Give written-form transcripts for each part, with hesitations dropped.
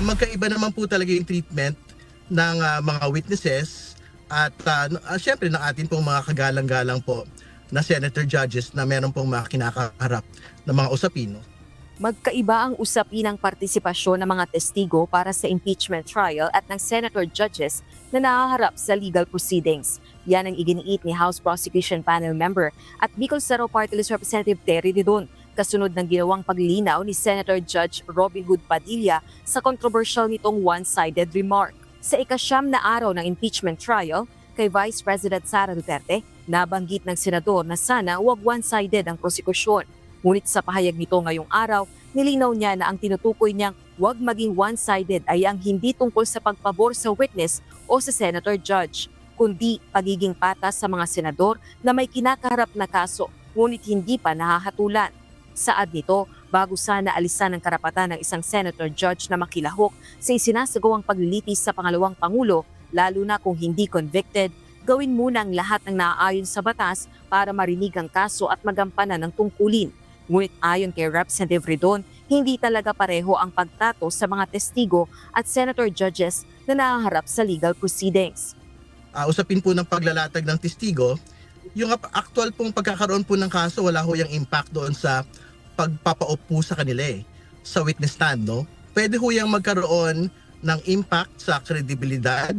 Magkaiba naman po talaga yung treatment ng mga witnesses at syempre ng atin pong mga kagalang-galang po na senator judges na meron pong mga kinakaharap na mga usapin. No? Magkaiba ang usapin ng partisipasyon ng mga testigo para sa impeachment trial at ng senator judges na nahaharap sa legal proceedings. Yan ang iginiit ni House Prosecution Panel Member at Bicol Saro Party List Representative Terry Didon kasunod ng ginawang paglilinaw ni Senator Judge Robin Hood Padilla sa controversial nitong one-sided remark. Sa ikasyam na araw ng impeachment trial, kay Vice President Sara Duterte, nabanggit ng senador na sana huwag one-sided ang prosekusyon. Ngunit sa pahayag nito ngayong araw, nilinaw niya na ang tinutukoy niyang huwag maging one-sided ay ang hindi tungkol sa pagpabor sa witness o sa senator judge, kundi pagiging patas sa mga senador na may kinakaharap na kaso ngunit hindi pa nahahatulan. Saad nito, bago sana alisan ang karapatan ng isang senator judge na makilahok sa isinasagawang paglilitis sa pangalawang pangulo, lalo na kung hindi convicted, gawin muna ang lahat ng naaayon sa batas para marinig ang kaso at magampanan ng tungkulin. Ngunit ayon kay Representative Ridon, hindi talaga pareho ang pagtrato sa mga testigo at senator judges na nahaharap sa legal proceedings. Usapin po ng paglalatag ng testigo, yung actual pong pagkakaroon po ng kaso, wala ho yung impact doon sa pagpapaupo sa kanila sa witness stand. No? Pwede ho yung magkaroon ng impact sa kredibilidad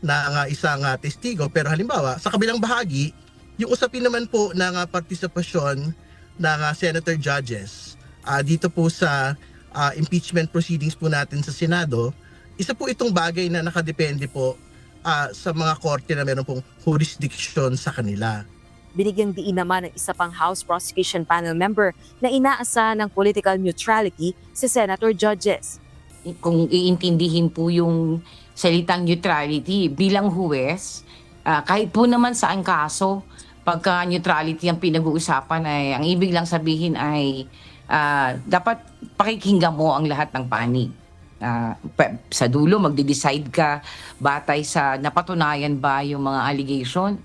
ng isang testigo, pero halimbawa sa kabilang bahagi, yung usapin naman po ng partisipasyon ng senator judges dito po sa impeachment proceedings po natin sa Senado, isa po itong bagay na nakadepende po sa mga korte na meron pong jurisdiction sa kanila. Binigyang diin naman ng isa pang House Prosecution Panel member na inaasahan ng political neutrality sa senator judges. Kung iintindihin po yung salitang neutrality bilang huwes, kahit po naman sa ang kaso, pagka neutrality ang pinag-uusapan ay ang ibig lang sabihin ay dapat pakikinggan mo ang lahat ng panig. Sa dulo, magde-decide ka batay sa napatunayan ba yung mga allegation.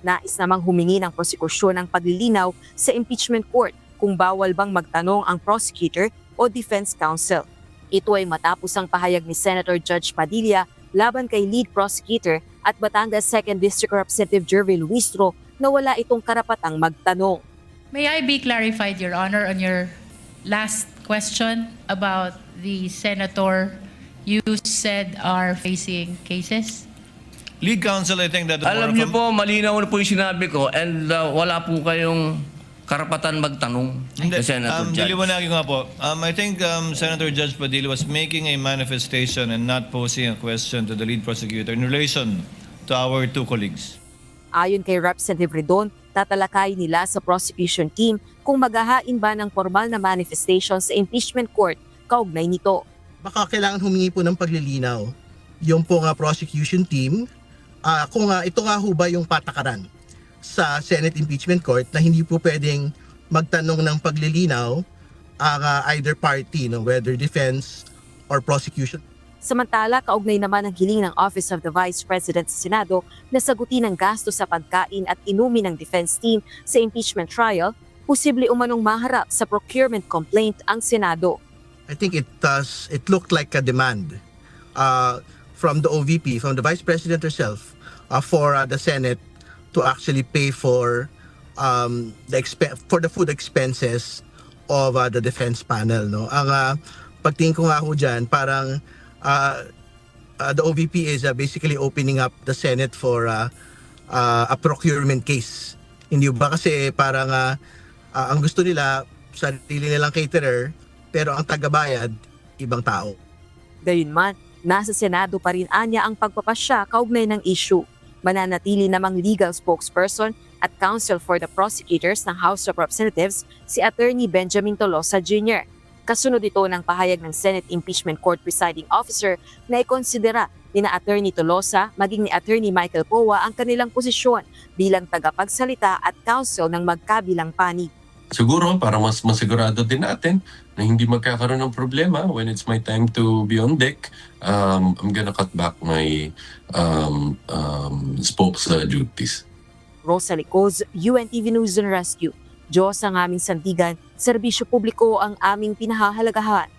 Nais namang humingi ng prosekusyon ng paglilinaw sa impeachment court kung bawal bang magtanong ang prosecutor o defense counsel. Ito ay matapos ang pahayag ni Senator Judge Padilla laban kay lead prosecutor at Batangas 2nd District Representative Jervil Luistro na wala itong karapatang magtanong. May I be clarified, Your Honor, on your last question about the senator you said are facing cases? Lead counsel, I think that the Alam niyo po, malinaw na po yung sinabi ko and wala po kayong karapatan magtanong sa Senator Judge. Diliwanagin ko nga po. I think Senator Judge Padilla was making a manifestation and not posing a question to the lead prosecutor in relation to our two colleagues. Ayon kay Representative Ridon, tatalakay nila sa prosecution team kung maghahain ba ng formal na manifestation sa impeachment court kaugnay nito. Baka kailangan humingi po ng paglilinaw yung po prosecution team kung ito nga ho ba yung patakaran sa Senate Impeachment Court na hindi po pwedeng magtanong ng paglilinaw ang either party, no, whether defense or prosecution. Samantala, kaugnay naman ang hiling ng Office of the Vice President sa Senado na sagutin ang gasto sa pagkain at inumin ng defense team sa impeachment trial, posible umanong maharap sa procurement complaint ang Senado. I think it looked like a demand from the OVP, from the Vice President herself, for the Senate to actually pay for the food expenses of the defense panel. No, ang pagtingin ko nga ho dyan, parang the OVP is basically opening up the Senate for a procurement case. Hindi ba kasi parang ang gusto nila sarili nilang caterer, pero ang tagabayad ibang tao. Gayunman, nasa Senado pa rin anya ang pagpapasya kaugnay ng issue. Mananatili namang legal spokesperson at counsel for the prosecutors ng House of Representatives si Attorney Benjamin Tolosa Jr. Kasunod ito ng pahayag ng Senate Impeachment Court Presiding Officer na ikonsidera ni na Attorney Tolosa maging ni Attorney Michael Powa ang kanilang posisyon bilang tagapagsalita at counsel ng magkabilang panig. Siguro para mas masigurado din natin na hindi magkakaroon ng problema when it's my time to be on deck, I'm gonna cut back my spokes duties. Rosalie Coz, UNTV News and Rescue. Diyos ang aming sandigan, serbisyo publiko ang aming pinahahalagahan.